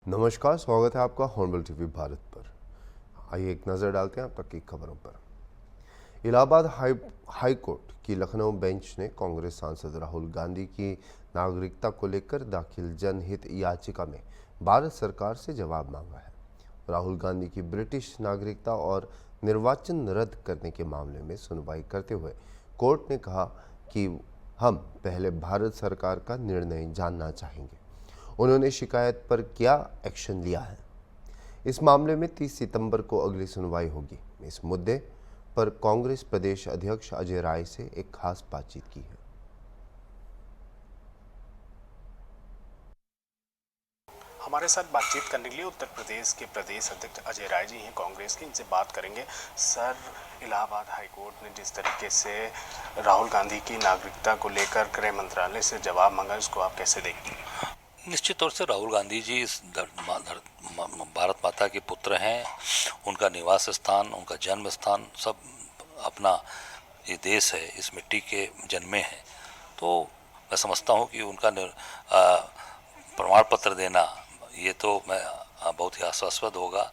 नमस्कार, स्वागत है आपका हॉर्नबिल टीवी भारत पर। आइए एक नज़र डालते हैं अब तक की खबरों पर। इलाहाबाद हाई कोर्ट की लखनऊ बेंच ने कांग्रेस सांसद राहुल गांधी की नागरिकता को लेकर दाखिल जनहित याचिका में भारत सरकार से जवाब मांगा है। राहुल गांधी की ब्रिटिश नागरिकता और निर्वाचन रद्द करने के मामले में सुनवाई करते हुए कोर्ट ने कहा कि हम पहले भारत सरकार का निर्णय जानना चाहेंगे। उन्होंने शिकायत पर क्या एक्शन लिया है। इस मामले में 30 सितंबर को अगली सुनवाई होगी। इस मुद्दे पर कांग्रेस प्रदेश अध्यक्ष अजय राय से एक खास बातचीत की है। हमारे साथ बातचीत करने के लिए उत्तर प्रदेश के प्रदेश अध्यक्ष अजय राय जी हैं कांग्रेस के, इनसे बात करेंगे। सर, इलाहाबाद हाई कोर्ट ने जिस तरीके से राहुल गांधी की नागरिकता को लेकर गृह मंत्रालय से जवाब मांगा, इसको आप कैसे देखते हैं? निश्चित तौर से राहुल गांधी जी इस भारत माता के पुत्र हैं। उनका निवास स्थान, उनका जन्म स्थान सब अपना ये देश है, इस मिट्टी के जन्मे हैं। तो मैं समझता हूँ कि उनका प्रमाण पत्र देना ये तो मैं बहुत ही आश्वास्पद होगा।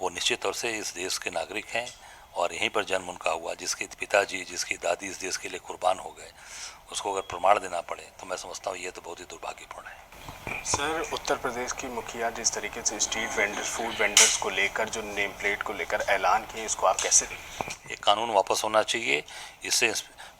वो निश्चित तौर से इस देश के नागरिक हैं और यहीं पर जन्म उनका हुआ। जिसके पिताजी, जिसकी दादी इस देश के लिए कुर्बान हो गए, उसको अगर प्रमाण देना पड़े तो मैं समझता हूँ ये तो बहुत ही दुर्भाग्यपूर्ण है। सर, उत्तर प्रदेश की मुखिया जिस तरीके से स्ट्रीट वेंडर्स, फूड वेंडर्स को लेकर जो नेम प्लेट को लेकर ऐलान किए, इसको आप कैसे देखते हैं? ये कानून वापस होना चाहिए। इससे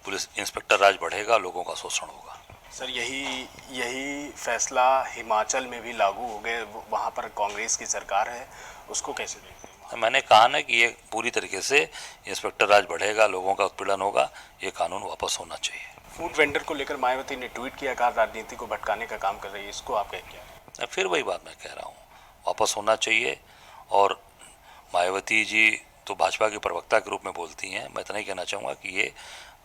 पुलिस इंस्पेक्टर राज बढ़ेगा, लोगों का शोषण होगा। सर, यही फैसला हिमाचल में भी लागू हो गए, वहाँ पर कांग्रेस की सरकार है, उसको कैसे देखते हैं? मैंने कहा ना कि ये पूरी तरीके से इंस्पेक्टर राज बढ़ेगा, लोगों का उत्पीड़न होगा। ये कानून वापस होना चाहिए। फूड वेंडर को लेकर मायावती ने ट्वीट किया, कहा राजनीति को भटकाने का काम कर रही है, इसको आप क्या कहें? फिर वही बात मैं कह रहा हूँ, वापस होना चाहिए। और मायावती जी तो भाजपा के प्रवक्ता के रूप में बोलती हैं। मैं इतना ही कहना चाहूँगा कि ये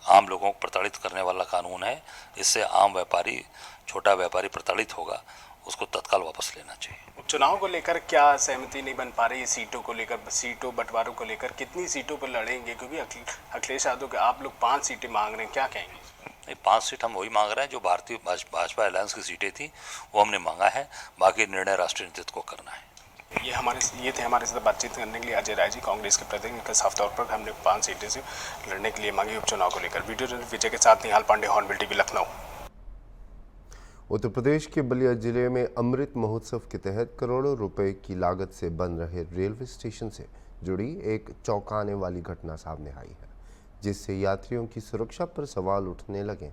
आम लोगों को प्रताड़ित करने वाला कानून है। इससे आम व्यापारी, छोटा व्यापारी प्रताड़ित होगा। उसको तत्काल वापस लेना चाहिए। चुनाव को लेकर क्या सहमति नहीं बन पा रही है? सीटों को लेकर, सीटों बंटवारों को लेकर कितनी सीटों पर लड़ेंगे? क्योंकि अखिलेश यादव के आप लोग 5 सीटें मांग रहे हैं, क्या कहेंगे? नहीं, 5 सीट हम वही मांग रहे हैं जो भारतीय भाजपा अलायंस की सीटें थी, वो हमने मांगा है। बाकी निर्णय राष्ट्रीय नेतृत्व को करना है। ये थे हमारे साथ बातचीत करने के लिए अजय राय जी, कांग्रेस के प्रदेश। इनका साफ तौर पर हमने 5 सीटें से लड़ने के लिए मांगी उपचुनाव को लेकर। वीडियो जर्नलिस्ट विजय के साथ निहाल पांडे, हॉर्नबिल टीवी, लखनऊ। उत्तर प्रदेश के बलिया जिले में अमृत महोत्सव के तहत करोड़ों रुपए की लागत से बन रहे रेलवे स्टेशन से जुड़ी एक चौंकाने वाली घटना सामने आई है, जिससे यात्रियों की सुरक्षा पर सवाल उठने लगे।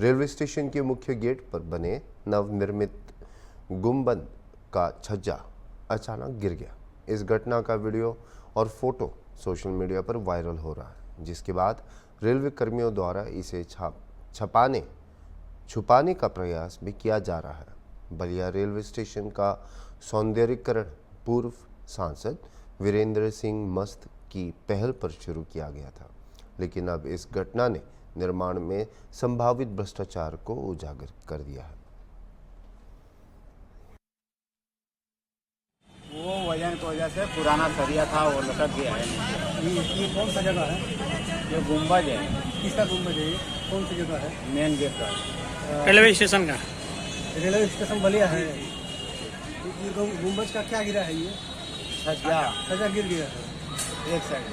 रेलवे स्टेशन के मुख्य गेट पर बने नवनिर्मित गुंबद का छज्जा अचानक गिर गया। इस घटना का वीडियो और फोटो सोशल मीडिया पर वायरल हो रहा है, जिसके बाद रेलवे कर्मियों द्वारा इसे छुपाने का प्रयास भी किया जा रहा है। बलिया रेलवे स्टेशन का सौंदर्यीकरण पूर्व सांसद वीरेंद्र सिंह मस्त की पहल पर शुरू किया गया था, लेकिन अब इस घटना ने निर्माण में संभावित भ्रष्टाचार को उजागर कर दिया है। वो वजन की वजह से पुराना सरिया था, वो लटक गया है। ये कौन सा जगह है? ये गुम्बज है। किसका गुम्बद है? ये कौन सी जगह है? मेन गेट का। रेलवे स्टेशन का। रेलवे स्टेशन बलिया है। ये गुम्बज का क्या गिरा है? ये छज्जा सजा गिर गया है एक साइड,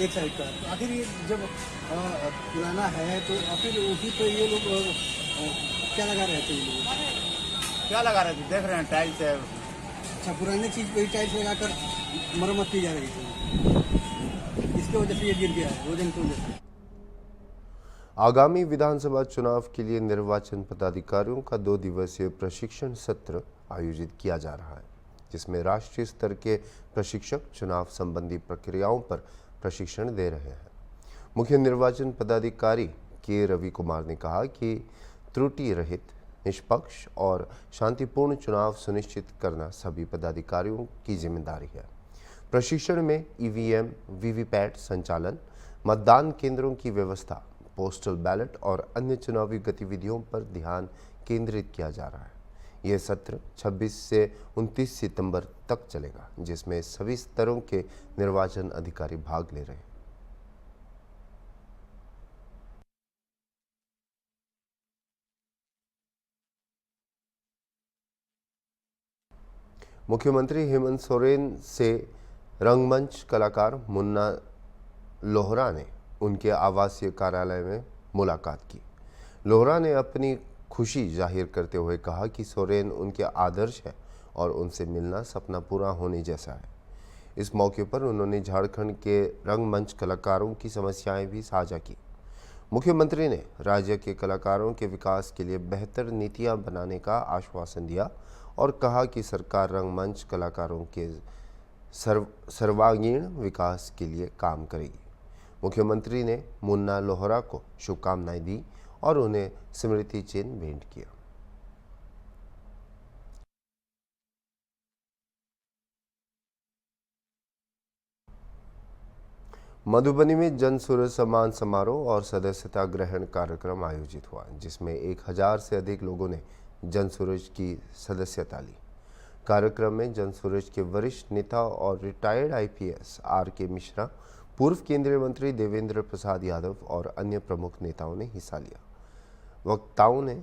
एक साइड का। आखिर ये जब पुराना है तो आखिर उसी पे ये लोग क्या लगा रहे थे? ये लोग क्या लगा रहे थे? देख रहे हैं टाइल्स है। अच्छा, पुरानी चीज़ पे टाइल्स लगाकर मरम्मत की जा रही थी, इसके वजह से ये गिर गया है, वजन की वजह से। आगामी विधानसभा चुनाव के लिए निर्वाचन पदाधिकारियों का 2 दिवसीय प्रशिक्षण सत्र आयोजित किया जा रहा है, जिसमें राष्ट्रीय स्तर के प्रशिक्षक चुनाव संबंधी प्रक्रियाओं पर प्रशिक्षण दे रहे हैं। मुख्य निर्वाचन पदाधिकारी के रवि कुमार ने कहा कि त्रुटि रहित, निष्पक्ष और शांतिपूर्ण चुनाव सुनिश्चित करना सभी पदाधिकारियों की जिम्मेदारी है। प्रशिक्षण में ईवीएम, वीवीपैट संचालन, मतदान केंद्रों की व्यवस्था, पोस्टल बैलेट और अन्य चुनावी गतिविधियों पर ध्यान केंद्रित किया जा रहा है। यह सत्र 26 से 29 सितंबर तक चलेगा, जिसमें सभी स्तरों के निर्वाचन अधिकारी भाग ले रहे हैं। मुख्यमंत्री हेमंत सोरेन से रंगमंच कलाकार मुन्ना लोहरा ने उनके आवासीय कार्यालय में मुलाकात की। लोहरा ने अपनी खुशी जाहिर करते हुए कहा कि सोरेन उनके आदर्श हैं और उनसे मिलना सपना पूरा होने जैसा है। इस मौके पर उन्होंने झारखंड के रंगमंच कलाकारों की समस्याएं भी साझा की। मुख्यमंत्री ने राज्य के कलाकारों के विकास के लिए बेहतर नीतियां बनाने का आश्वासन दिया और कहा कि सरकार रंगमंच कलाकारों के सर्वांगीण विकास के लिए काम करेगी। मुख्यमंत्री ने मुन्ना लोहरा को शुभकामनाएं दी और उन्हें स्मृति चिन्ह भेंट किया। मधुबनी में जन सूरज सम्मान समारोह और सदस्यता ग्रहण कार्यक्रम आयोजित हुआ, जिसमें 1000 से अधिक लोगों ने जन सूरज की सदस्यता ली। कार्यक्रम में जन सूरज के वरिष्ठ नेता और रिटायर्ड IPS RK मिश्रा, पूर्व केंद्रीय मंत्री देवेंद्र प्रसाद यादव और अन्य प्रमुख नेताओं ने हिस्सा लिया। वक्ताओं ने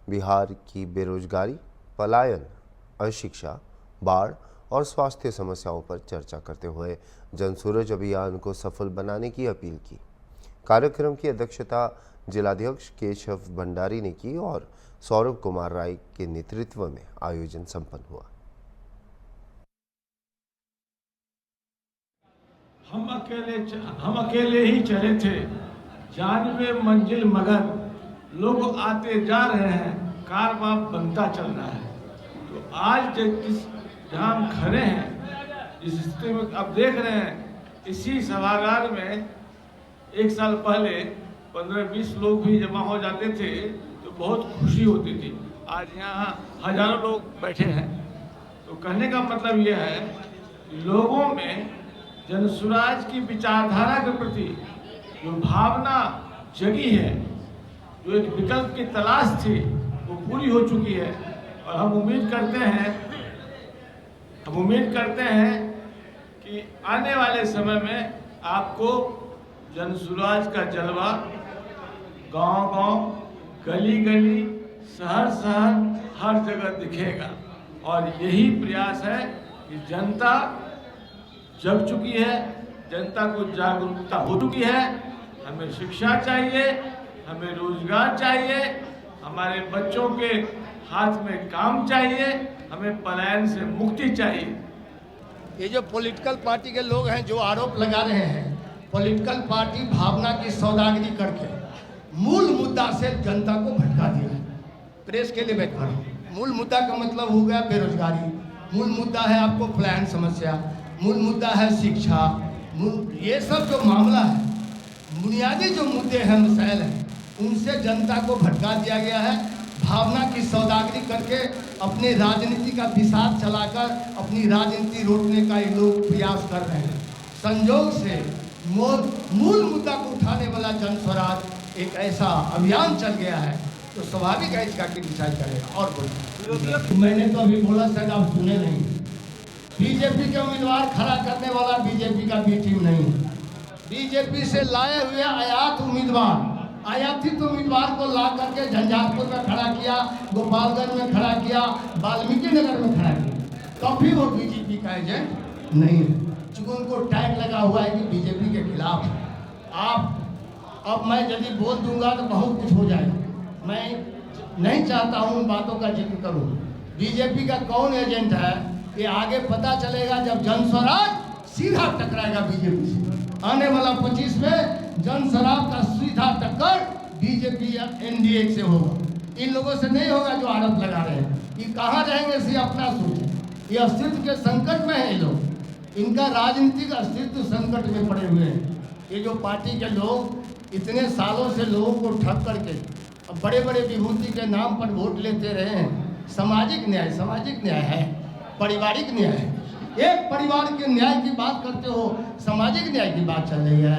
बिहार की बेरोजगारी, पलायन, अशिक्षा, बाढ़ और स्वास्थ्य समस्याओं पर चर्चा करते हुए जन सूरज अभियान को सफल बनाने की अपील की। कार्यक्रम की अध्यक्षता जिलाध्यक्ष केशव भंडारी ने की और सौरभ कुमार राय के नेतृत्व में आयोजन संपन्न हुआ। हम अकेले ही चले थे, जानवे मंजिल मगर लोग आते जा रहे हैं, कारवां बनता चल रहा है। तो आज जहाँ हम खड़े हैं, इस स्थिति में अब देख रहे हैं, इसी सभागार में 1 साल पहले 15-20 लोग भी जमा हो जाते थे तो बहुत खुशी होती थी। आज यहाँ हजारों लोग बैठे हैं। तो कहने का मतलब यह है, लोगों में जनसुराज की विचारधारा के प्रति जो भावना जगी है, जो एक विकल्प की तलाश थी, वो पूरी हो चुकी है। और हम उम्मीद करते हैं कि आने वाले समय में आपको जनसुराज का जलवा गांव-गांव, गली-गली, शहर-शहर हर जगह दिखेगा। और यही प्रयास है कि जनता जग चुकी है, जनता को जागरूकता हो चुकी है। हमें शिक्षा चाहिए, हमें रोजगार चाहिए, हमारे बच्चों के हाथ में काम चाहिए, हमें पलायन से मुक्ति चाहिए। ये जो पॉलिटिकल पार्टी के लोग हैं जो आरोप लगा रहे हैं, पॉलिटिकल पार्टी भावना की सौदागरी करके मूल मुद्दा से जनता को भटका दिया है। प्रेस के लिए बैठा रहा हूँ। मूल मुद्दा का मतलब हो गया बेरोजगारी, मूल मुद्दा है आपको पलायन समस्या, मूल मुद्दा है शिक्षा, ये सब जो मामला है, बुनियादी जो मुद्दे हैं, मसाइल हैं, उनसे जनता को भटका दिया गया है। भावना की सौदागरी करके अपने राजनीति का विषाद चलाकर अपनी राजनीति रोकने का ये लोग प्रयास कर रहे हैं। संयोग से मूल मुद्दा को उठाने वाला जन स्वराज एक ऐसा अभियान चल गया है तो स्वाभाविक है इसका क्रिटिसाइज करेगा। और बोलिए, मैंने तो अभी बोला, शायद आप सुने नहीं। बीजेपी के उम्मीदवार खड़ा करने वाला बीजेपी का बी टीम नहीं है। बीजेपी से लाए हुए आयातित उम्मीदवार को ला करके झंझारपुर में खड़ा किया, गोपालगंज में खड़ा किया, वाल्मीकि नगर में खड़ा किया, कभी वो बीजेपी का एजेंट नहीं है। चूंकि उनको टैग लगा हुआ है कि बीजेपी के खिलाफ आप। अब मैं यदि बोल दूंगा तो बहुत कुछ हो जाएगा। मैं नहीं चाहता हूँ उन बातों का जिक्र करूँ। बीजेपी का कौन एजेंट है ये आगे पता चलेगा जब जनस्वराज सीधा टकराएगा बीजेपी से। आने वाला 25 में जनस्वराज का सीधा टक्कर बीजेपी या एनडीए से होगा। इन लोगों से नहीं होगा जो आरोप लगा रहे हैं। ये कहाँ रहेंगे इसे अपना सोचें। ये अस्तित्व के संकट में है। ये लोग, इनका राजनीतिक अस्तित्व संकट में पड़े हुए हैं। ये जो पार्टी के लोग इतने सालों से लोगों को ठग करके अब बड़े बड़े विभूति के नाम पर वोट लेते रहे हैं। सामाजिक न्याय है, पारिवारिक न्याय है। एक परिवार के न्याय की बात करते हो, सामाजिक न्याय की बात चल रही है।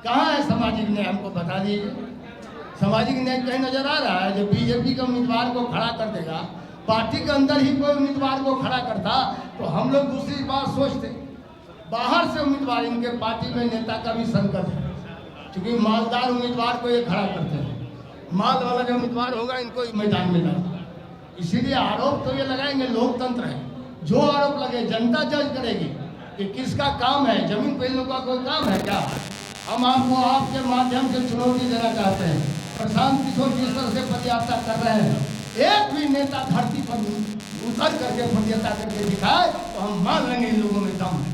कहाँ है सामाजिक न्याय, हमको बता दीजिए। सामाजिक न्याय कहीं नजर आ रहा है? जब बीजेपी के उम्मीदवार को खड़ा कर देगा, पार्टी के अंदर ही कोई उम्मीदवार को खड़ा करता तो हम लोग दूसरी बात सोचते। बाहर से उम्मीदवार, इनके पार्टी में नेता का भी संकट है, क्योंकि मालदार उम्मीदवार को ये खड़ा करते हैं। माल वाला जो उम्मीदवार होगा इनको मैदान में लाए। इसीलिए आरोप तो ये लगाएंगे, लोकतंत्र है, जो आरोप लगे जनता जज करेगी कि किसका काम है, जमीन पे इन लोगों का कोई काम है क्या। हम आपको आपके माध्यम से चुनौती देना चाहते हैं। प्रशांत किशोर जिस तरह से पदयात्रा कर रहे हैं, एक भी नेता धरती पर उतर करके पदयात्रा करके दिखाए तो हम मान लेंगे इन लोगों में दम है।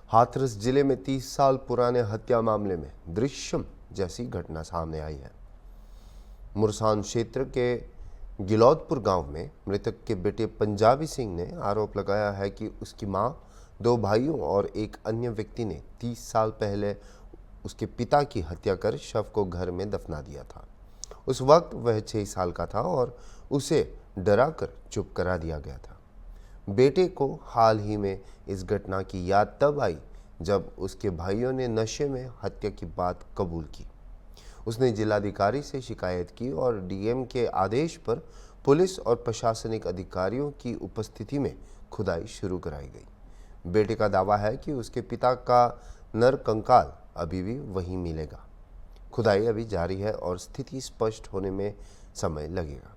हाथरस जिले में 30 साल पुराने हत्या मामले में दृश्यम जैसी घटना सामने आई है। मुरसान क्षेत्र के गिलौदपुर गांव में मृतक के बेटे पंजाबी सिंह ने आरोप लगाया है कि उसकी मां, 2 भाइयों और एक अन्य व्यक्ति ने 30 साल पहले उसके पिता की हत्या कर शव को घर में दफना दिया था। उस वक्त वह 6 साल का था और उसे डराकर चुप करा दिया गया था। बेटे को हाल ही में इस घटना की याद तब आई जब उसके भाइयों ने नशे में हत्या की बात कबूल की। उसने जिलाधिकारी से शिकायत की और डीएम के आदेश पर पुलिस और प्रशासनिक अधिकारियों की उपस्थिति में खुदाई शुरू कराई गई। बेटे का दावा है कि उसके पिता का नरकंकाल अभी भी वहीं मिलेगा। खुदाई अभी जारी है और स्थिति स्पष्ट होने में समय लगेगा।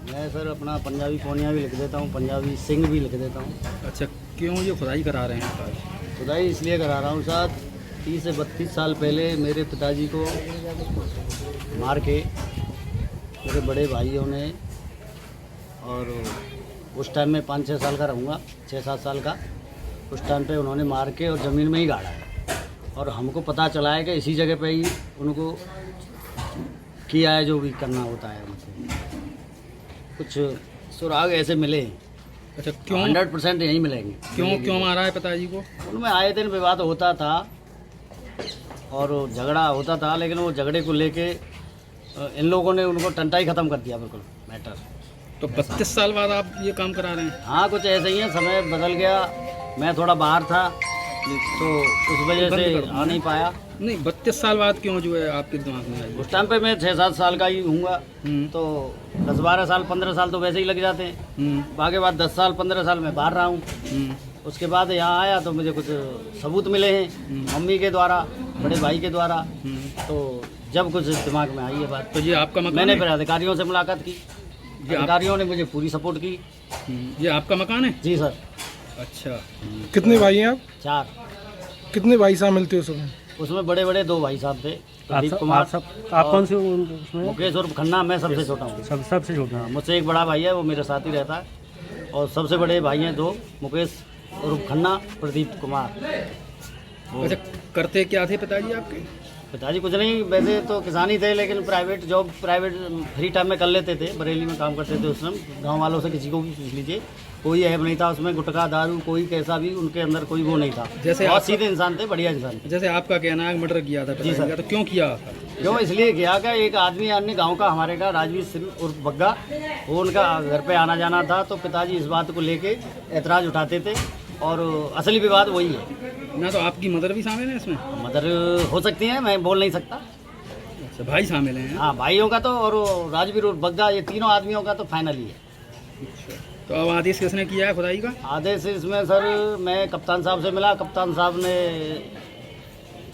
मैं सर अपना पंजाबी पोनिया भी लिख देता हूँ, पंजाबी सिंह भी लिख देता हूँ। अच्छा, क्यों ये खुदाई करा रहे हैं आज? खुदाई इसलिए करा रहा हूँ साहब, 30 से 32 साल पहले मेरे पिताजी को मार के मेरे बड़े भाइयों ने, और उस टाइम में 5-6 साल का रहूँगा, 6-7 साल का, उस टाइम पे उन्होंने मार के और ज़मीन में ही गाड़ा है। और हमको पता चला है कि इसी जगह पे ही उनको किया है जो भी करना होता है उनसे। कुछ सुराग ऐसे मिले। अच्छा, क्यों 100% यहीं मिलेंगे। क्यों मारा है पिताजी को? उनमें आए दिन विवाद होता था और झगड़ा होता था, लेकिन वो झगड़े को लेके इन लोगों ने उनको टंटा ही ख़त्म कर दिया बिल्कुल मैटर। तो 32 साल बाद आप ये काम करा रहे हैं? हाँ, कुछ ऐसे ही है, समय बदल गया। मैं थोड़ा बाहर था तो उस वजह से आ नहीं पाया। नहीं, 32 साल बाद क्यों जो है आपके दिमाग में आई? उस टाइम पे मैं 6-7 साल का ही हूँगा, तो 10-12 साल 15 साल तो वैसे ही लग जाते हैं। बाकी बाद 10 साल 15 साल मैं बाहर रहा हूँ। उसके बाद यहाँ आया तो मुझे कुछ सबूत मिले हैं मम्मी के द्वारा, बड़े भाई के द्वारा। तो जब कुछ दिमाग में आई है बात, तो ये आपका मकान मैंने है? फिर अधिकारियों से मुलाकात की, अधिकारियों ने मुझे पूरी सपोर्ट की। ये आपका मकान है? जी सर। अच्छा, कितने भाई हैं आप? 4। कितने भाई शामिल थे उसमें? उसमें बड़े बड़े 2 भाई साहब थे, प्रदीप कुमार। आप कौन से उसमें? मुकेश उर्फ खन्ना, मैं सबसे छोटा हूँ। सबसे छोटा। मुझसे एक बड़ा भाई है, वो मेरे साथ ही रहता है। और सबसे बड़े भाई हैं 2, मुकेश उर्फ खन्ना, प्रदीप कुमार। अच्छा, करते क्या थे पिताजी आपके? पिताजी कुछ नहीं, वैसे तो किसान ही थे, लेकिन private job, private free time में कर लेते थे। बरेली में काम करते थे उस समय। गाँव वालों से किसी को भी पूछ लीजिए, कोई ऐब नहीं था उसमें, गुटखा दारू कोई कैसा भी उनके अंदर कोई वो नहीं था। जैसे बहुत आप सीधे इंसान थे, बढ़िया इंसान थे। जैसे आपका कहना है मर्डर किया था जी सर। तो क्यों किया था? क्यों इसलिए किया कि एक आदमी अन्य गांव का हमारे का राजवीर सिंह उर्फ बग्गा, वो उनका घर पे आना जाना था, तो पिताजी इस बात को लेके ऐतराज़ उठाते थे और असली विवाद वही है। ना तो आपकी मदर भी शामिल है इसमें? मदर हो सकती है, मैं बोल नहीं सकता। अच्छा, भाई शामिल हैं? हाँ, भाइयों का तो और राजवीर उर्फ बग्गा, ये तीनों आदमियों का तो फाइनल ही है। तो अब आदेश किसने किया है खुदाई का? आदेश इसमें सर मैं कप्तान साहब से मिला, कप्तान साहब ने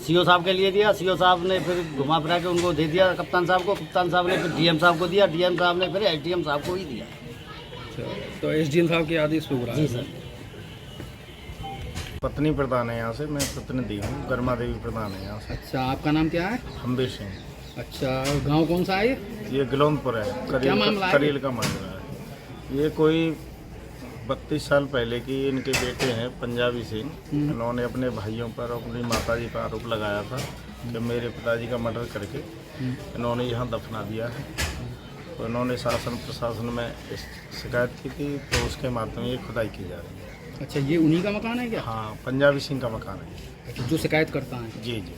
सीओ साहब के लिए दिया, सीओ साहब ने फिर घुमा फिरा के उनको दे दिया कप्तान साहब को, कप्तान साहब ने फिर डीएम साहब को दिया, डीएम साहब ने फिर एसडीएम साहब को ही दिया। अच्छा, तो एसडीएम साहब के आदेश पे हो रहा है? जी सर। पत्नी प्रधान है यहाँ से, मैं प्रतिनिधि हूँ, गर्मा देवी प्रधान है यहाँ से। अच्छा, आपका नाम क्या है? हम्बीर सिंह। अच्छा, गांव कौन सा है ये गिलौदपुर है, क्या मामला है? करील का मामला है। ये कोई 32 साल पहले की इनके बेटे हैं पंजाबी सिंह। इन्होंने अपने भाइयों पर, अपनी माताजी पर आरोप लगाया था कि मेरे पिताजी का मर्डर करके इन्होंने यहाँ दफना दिया है। तो इन्होंने शासन प्रशासन में शिकायत की थी, तो उसके माध्यम ये खुदाई की जा रही है। अच्छा, ये उन्हीं का मकान है क्या? हाँ, पंजाबी सिंह का मकान है। जो शिकायत करता है? जी जी।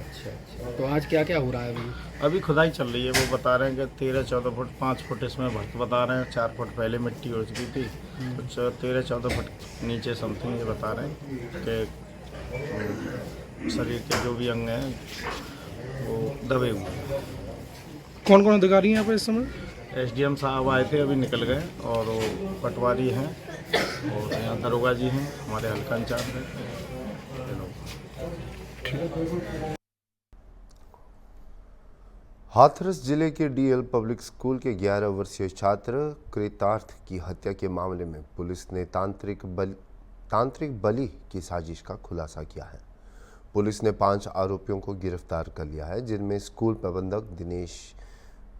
अच्छा, तो आज क्या क्या हो रहा है अभी खुदाई चल रही है। वो बता रहे हैं कि 13-14 फुट, 5 फुट इसमें भर्त बता रहे हैं, 4 फुट पहले मिट्टी हो चुकी थी, कुछ 13-14 फुट नीचे समथिंग ये बता रहे हैं कि शरीर के जो भी अंग हैं वो दबे हुए हैं। कौन कौन अधिकारी हैं यहाँ पर इस समय? एसडीएम साहब आए थे, अभी निकल गए, और वो पटवारी हैं और यहाँ दरोगा जी हैं, हमारे हल्का इंचार्ज हैं। हाथरस जिले के डीएल पब्लिक स्कूल के 11 वर्षीय छात्र कृतार्थ की हत्या के मामले में पुलिस ने तांत्रिक बलि की साजिश का खुलासा किया है। पुलिस ने 5 आरोपियों को गिरफ्तार कर लिया है, जिनमें स्कूल प्रबंधक दिनेश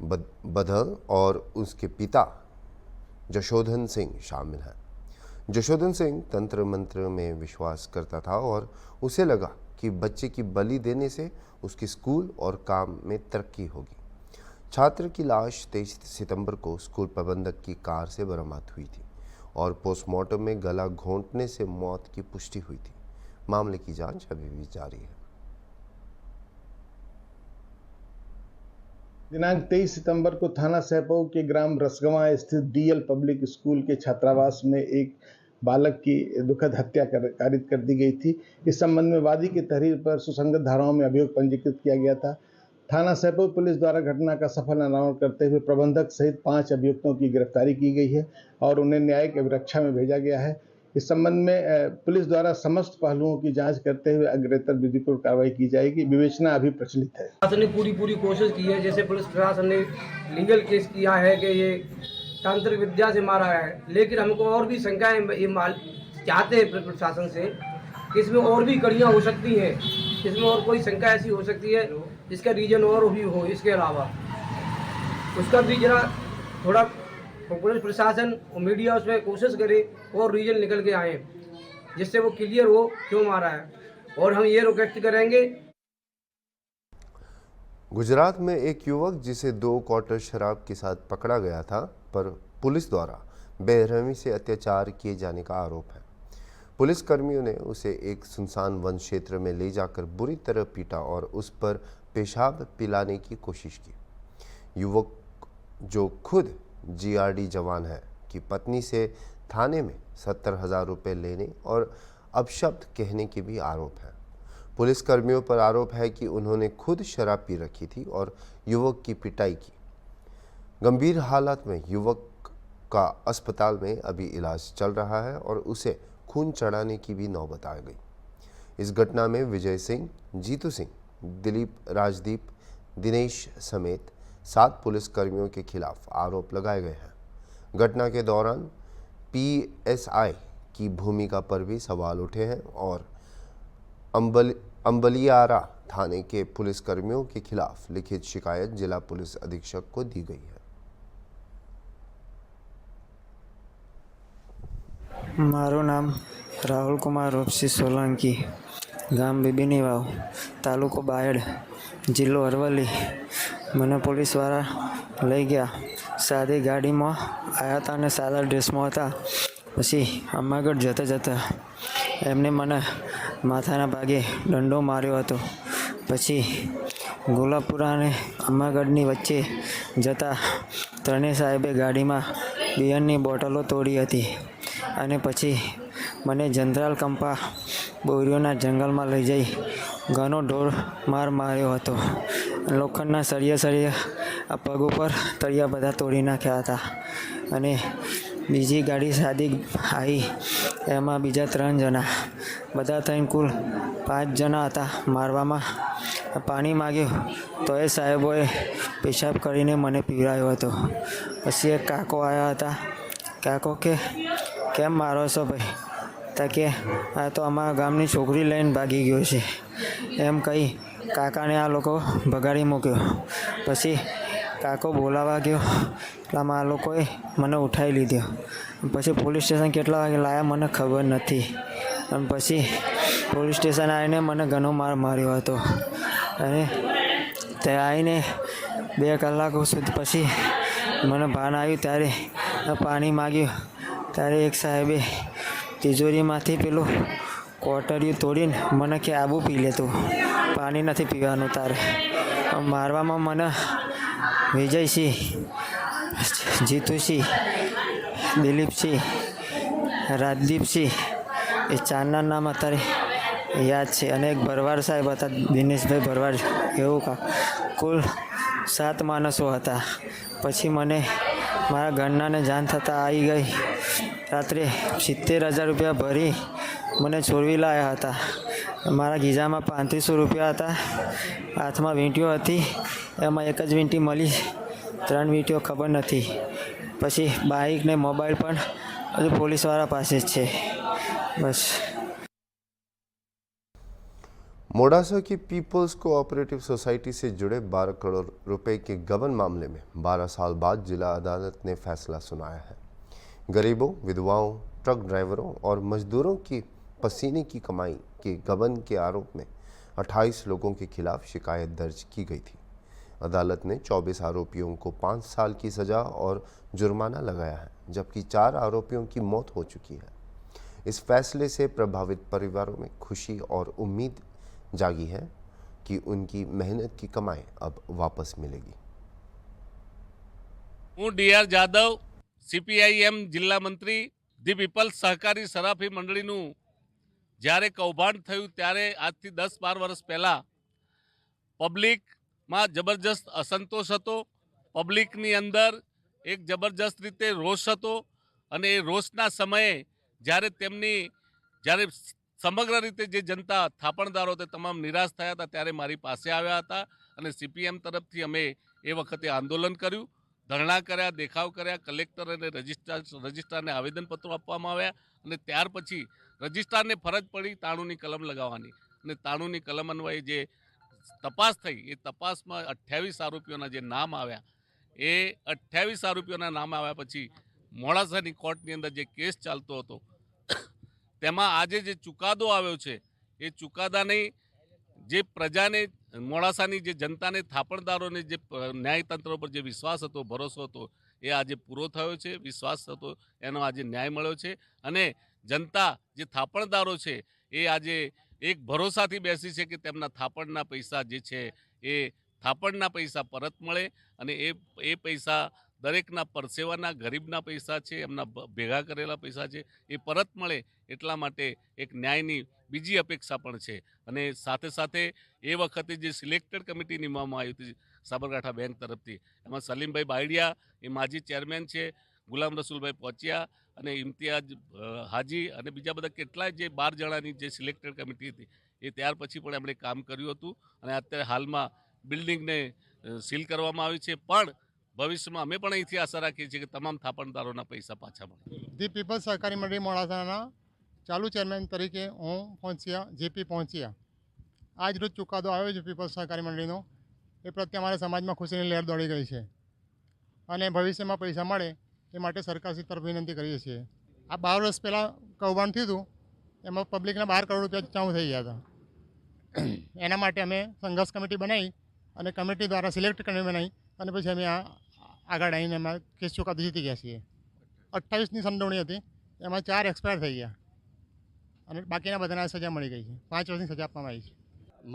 बधल और उसके पिता जशोधन सिंह शामिल हैं। जशोधन सिंह तंत्र मंत्र में विश्वास करता था और उसे लगा कि बच्चे की बलि देने से उसके स्कूल और काम में तरक्की होगी। छात्र की लाश 23 सितंबर को स्कूल प्रबंधक की कार से बरामद हुई थी और पोस्टमार्टम में गला घोंटने से मौत की पुष्टि हुई थी। मामले की जांच अभी भी जारी है। दिनांक 23 सितंबर को थाना सहपऊ के ग्राम रसगवां स्थित डीएल पब्लिक स्कूल के छात्रावास में एक बालक की दुखद हत्या कारित कर दी गई थी। इस संबंध में वादी की तहरीर पर सुसंगत धाराओं में अभियोग पंजीकृत किया गया था। थाना सहपऊ पुलिस द्वारा घटना का सफल अनावरण करते हुए प्रबंधक सहित 5 अभियुक्तों की गिरफ्तारी की गई है और उन्हें न्यायिक अभिरक्षा में भेजा गया है। इस संबंध में पुलिस द्वारा समस्त पहलुओं की जांच करते हुए अग्रेतर विधिपूर्ण कार्रवाई की जाएगी। विवेचना अभी प्रचलित है। प्रशासन ने पूरी कोशिश की है। जैसे पुलिस प्रशासन ने लीगल केस किया है कि ये तांत्रिक विद्या से मारा है, लेकिन हमको और भी शंकाएं ये चाहते हैं प्रशासन से कि इसमें और भी कड़ियाँ हो सकती हैं, इसमें और कोई शंका ऐसी हो सकती है जिसका रीजन और भी हो। इसके अलावा उसका भी जरा थोड़ा पुलिस प्रशासन और मीडिया उसमें कोशिश करे और रीजन निकल के आए जिससे वो क्लियर हो क्यों मारा है। और हम ये रिक्वेस्ट करेंगे। गुजरात में एक युवक जिसे 2 क्वार्टर शराब के साथ पकड़ा गया था पर पुलिस द्वारा बेरहमी से अत्याचार किए जाने का आरोप है। पुलिस कर्मियों ने उसे एक सुनसान वन क्षेत्र में ले जाकर बुरी तरह पीटा और उस पर पेशाब पिलाने की कोशिश की। युवक जो खुद जीआरडी जवान है की पत्नी से थाने में 70,000 रुपये लेने और अपशब्द कहने के भी आरोप है। पुलिस कर्मियों पर आरोप है कि उन्होंने खुद शराब पी रखी थी और युवक की पिटाई की। गंभीर हालत में युवक का अस्पताल में अभी इलाज चल रहा है और उसे खून चढ़ाने की भी नौबत आ गई। इस घटना में विजय सिंह, जीतू सिंह, दिलीप, राजदीप, दिनेश समेत 7 पुलिस कर्मियों के खिलाफ आरोप लगाए गए हैं। घटना के दौरान पीएसआई की भूमिका पर भी सवाल उठे हैं और अंबलियारा थाने के पुलिस कर्मियों के खिलाफ लिखित शिकायत जिला पुलिस अधीक्षक को दी गई है। मारू नाम राहुल कुमार रूपसी सोलंकी, गाम बीबीनी वाव, तालुको बायड, जिल्लो अरवली। મને પોલીસવાળા લઈ ગયા, સાદી ગાડીમાં આવ્યા હતા અને સાદા ડ્રેસમાં હતા। પછી અમાગઢ જતા જતા એમને મને માથાના ભાગે દંડો માર્યો હતો। પછી ગોલાપુરા અને અમાગઢની વચ્ચે જતા ત્રણેય સાહેબે ગાડીમાં બિયરની બોટલો તોડી હતી અને પછી મને જંત્રાલ કંપા બોરીઓના જંગલમાં લઈ જઈ ઘણો ઢોર માર માર્યો હતો। લોખંડના સળિયા આ પગ ઉપર તળિયા બધા તોડી નાખ્યા હતા અને બીજી ગાડી સાદી આવી, એમાં બીજા 3 જણા, બધા થઈને કુલ 5 જણા હતા। મારવામાં પાણી માગ્યું તો એ સાહેબોએ પેશાબ કરીને મને પીવડાવ્યો હતો। પછી એક કાકો આવ્યા હતા। કાકો કે કેમ મારો છો ભાઈ? તા કે આ તો અમારા ગામની છોકરી લઈને ભાગી ગયો છે એમ કહી કાકાને આ લોકો ભગાડી મૂક્યો। પછી કાકો બોલાવા ગયો એટલામાં આ લોકોએ મને ઉઠાવી લીધો। પછી પોલીસ સ્ટેશન કેટલા વાગે લાયા મને ખબર નથી અને પછી પોલીસ સ્ટેશન આવીને મને ઘણો માર માર્યો હતો અને તે આવીને 2 કલાકો સુધી પછી મને ભાન આવ્યું ત્યારે પાણી માગ્યું ત્યારે એક સાહેબે તિજોરીમાંથી પેલું કોટરિયું તોડીને મને કે આબુ પી લેતું, પાણી નથી પીવાનું તારે। મારવામાં મને વિજયસિંહ, જીતુસિંહ, દિલીપસિંહ, રાજદીપસિંહ એ 4ના નામ અત્યારે યાદ છે અને એક ભરવાડ સાહેબ હતા, દિનેશભાઈ ભરવાડ, એવું કુલ 7 માણસો હતા। પછી મને મારા ઘરનાને જાણ થતાં આવી ગઈ। રાત્રે 70,000 રૂપિયા ભરી મને છોડવી લાવ્યા હતા મારા ગીઝામાં 3500 રૂપિયા હતા, હાથમાં વીંટીઓ હતી, એમાં એક જ વીંટી મળી, 3 વીંટીઓ ખબર નથી. પછી બાઇક ને મોબાઈલ પણ હજુ પોલીસવાળા પાસે જ છે. બસ. मोडासा की पीपल्स कोऑपरेटिव सोसाइटी से जुड़े 12 करोड़ रुपए के गबन मामले में 12 साल बाद जिला अदालत ने फैसला सुनाया है। गरीबों, विधवाओं, ट्रक ड्राइवरों और मजदूरों की पसीने की कमाई के गबन के आरोप में 28 लोगों के खिलाफ शिकायत दर्ज की गई थी। अदालत ने 24 आरोपियों को 5 साल की सज़ा और जुर्माना लगाया है, जबकि 4 आरोपियों की मौत हो चुकी है। इस फैसले से प्रभावित परिवारों में खुशी और उम्मीद जागी है कि उनकी मेहनत की कमाई अब वापस मिलेगी। हूँ डी.आर. जादव, CPIM જિલ્લા મંત્રી। ધી પીપલ્સ સહકારી સરાફી મંડળીનું જ્યારે કૌભાંડ થયું ત્યારે આજથી 10-12 વર્ષ પહેલાં પબ્લિકમાં જબરજસ્ત અસંતોષ હતો, પબ્લિકની અંદર એક જબરજસ્ત રીતે રોષ હતો અને એ રોષના સમયે જ્યારે સમગ્ર રીતે જે જનતા થાપણદારો તે તમામ નિરાશ થયા હતા ત્યારે મારી પાસે આવ્યા હતા અને CPM તરફથી અમે એ વખતે આંદોલન કર્યું, ધરણા કર્યા, દેખાવ કર્યા, કલેક્ટર અને રજિસ્ટ્રારને આવેદનપત્રો આપવામાં આવ્યા અને ત્યાર પછી રજિસ્ટ્રારને ફરજ પડી તાણુની કલમ લગાવવાની અને તાણુની કલમ અન્વયે જે તપાસ થઈ એ તપાસમાં 28 આરોપીઓના જે નામ આવ્યા એ 28 આરોપીઓના નામ આવ્યા પછી મોડાસાની કોર્ટની અંદર જે કેસ ચાલતો હતો તેમાં આજે જે ચુકાદો આવ્યો છે એ ચુકાદાની જે પ્રજાને મોડાસાની જે જનતાને થાપણદારોને જે ન્યાયતંત્ર પર જે વિશ્વાસ હતો, ભરોસો હતો એ આજે પૂરો થયો છે, વિશ્વાસ હતો એનો આજે ન્યાય મળ્યો છે અને જનતા જે થાપણદારો છે એ આજે એક ભરોસાથી બેસી છે કે તેમના થાપણના પૈસા જે છે એ થાપણના પૈસા પરત મળે અને એ પૈસા દરેકના પરસેવાના ગરીબના પૈસા છે, એમના ભેગા કરેલા પૈસા છે એ પરત મળે એટલા માટે એક ન્યાયની બીજી અપેક્ષા પણ છે અને સાથે સાથે એ વખતે જે સિલેક્ટેડ કમિટી નિમવામાં આવી હતી સાબરકાંઠા બેંક તરફથી એમાં સલીમભાઈ બાયડિયા એ માજી ચેરમેન છે, ગુલામ રસુલભાઈ પહોંચ્યા અને ઇમ્તિયાજ હાજી અને બીજા બધા કેટલાય જે 12 જણાની જે સિલેક્ટેડ કમિટી હતી એ ત્યાર પછી પણ એમણે કામ કર્યું હતું અને અત્યારે હાલમાં બિલ્ડિંગને સીલ કરવામાં આવી છે પણ ભવિષ્યમાં અમે પણ અહીંથી આશા રાખીએ છીએ કે તમામ થાપણદારોના પૈસા પાછા મળે। ધી પીપલ્સ સહકારી મંડળી મોડાસાના ચાલુ ચેરમેન તરીકે હું પહોંચ્યા JP પહોંચ્યા। આજ રોજ ચુકાદો આવ્યો છે પીપલ્સ સહકારી મંડળીનો એ પ્રત્યે અમારા સમાજમાં ખુશીની લહેર દોડી ગઈ છે અને ભવિષ્યમાં પૈસા મળે એ માટે સરકારશ્રી તરફ વિનંતી કરીએ છીએ। આ 12 વર્ષ પહેલાં કૌભાંડ થયું હતું એમાં પબ્લિકના 12 કરોડ રૂપિયા ચાઉં થઈ ગયા હતા। એના માટે અમે સંઘર્ષ કમિટી બનાવી અને કમિટી દ્વારા સિલેક્ટ કમિટી બનાવી અને પછી અમે આગળ આવીને એમાં કેસ ચુકાદો જીતી ગયા છીએ। 28ની સંડોવણી હતી એમાં 4 એક્સપાયર થઈ ગયા અને બાકીના બધાને સજા મળી ગઈ છે, 5 વર્ષની સજા આપવામાં આવી છે।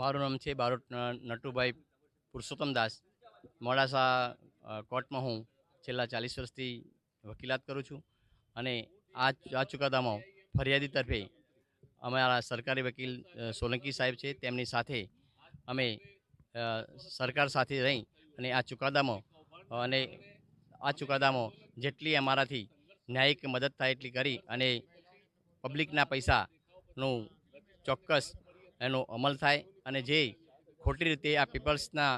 મારું નામ છે બારોટ નટુભાઈ પુરુષોત્તમ દાસ। મોડાસા કોર્ટમાં હું છેલ્લા 40 વર્ષથી વકીલાત કરું છું અને આ ચુકાદામાં ફરિયાદી તરફે અમારા સરકારી વકીલ સોલંકી સાહેબ છે તેમની સાથે અમે સરકાર સાથે રહી અને આ ચુકાદામાં જેટલી અમારાથી ન્યાયિક મદદ થાય એટલી કરી અને પબ્લિકના પૈસાનું ચોક્કસ એનો અમલ થાય અને જે ખોટી રીતે આ પીપલ્સના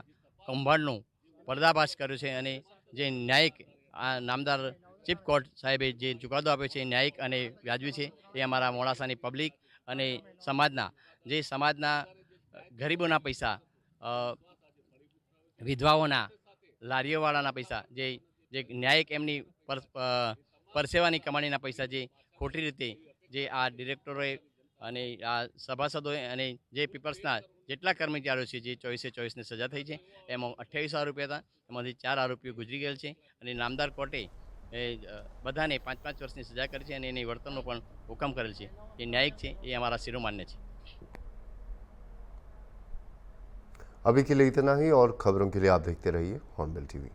કૌભાંડનું પર્દાફાશ કર્યો છે અને જે ન્યાયિક આ નામદાર ચીફ કોર્ટ સાહેબે જે ચુકાદો આપ્યો છે ન્યાયિક અને વ્યાજબી છે એ અમારા મોડાસાની પબ્લિક અને સમાજના ગરીબોના પૈસા, વિધવાઓના, લારીઓવાળાના પૈસા જે ન્યાયિક એમની પરસેવાની કમાણીના પૈસા જે ખોટી રીતે જે આ ડિરેક્ટરોએ અને આ સભાસદોએ અને જે પીપલ્સના જેટલા કર્મચારીઓ છે જે 24/24ની સજા થઈ છે એમાં 28 આરોપી હતા, એમાંથી 4 આરોપીઓ ગુજરી ગયેલ છે અને નામદાર કોર્ટે બધાને 5-5 વર્ષની સજા કરી છે અને એની વર્તનનો પણ હુકમ કરેલ છે। એ ન્યાયિક છે, એ અમારા શિરોમાન્ય છે। अभी के लिए इतना ही और खबरों के लिए आप देखते रहिए हॉर्नबिल TV।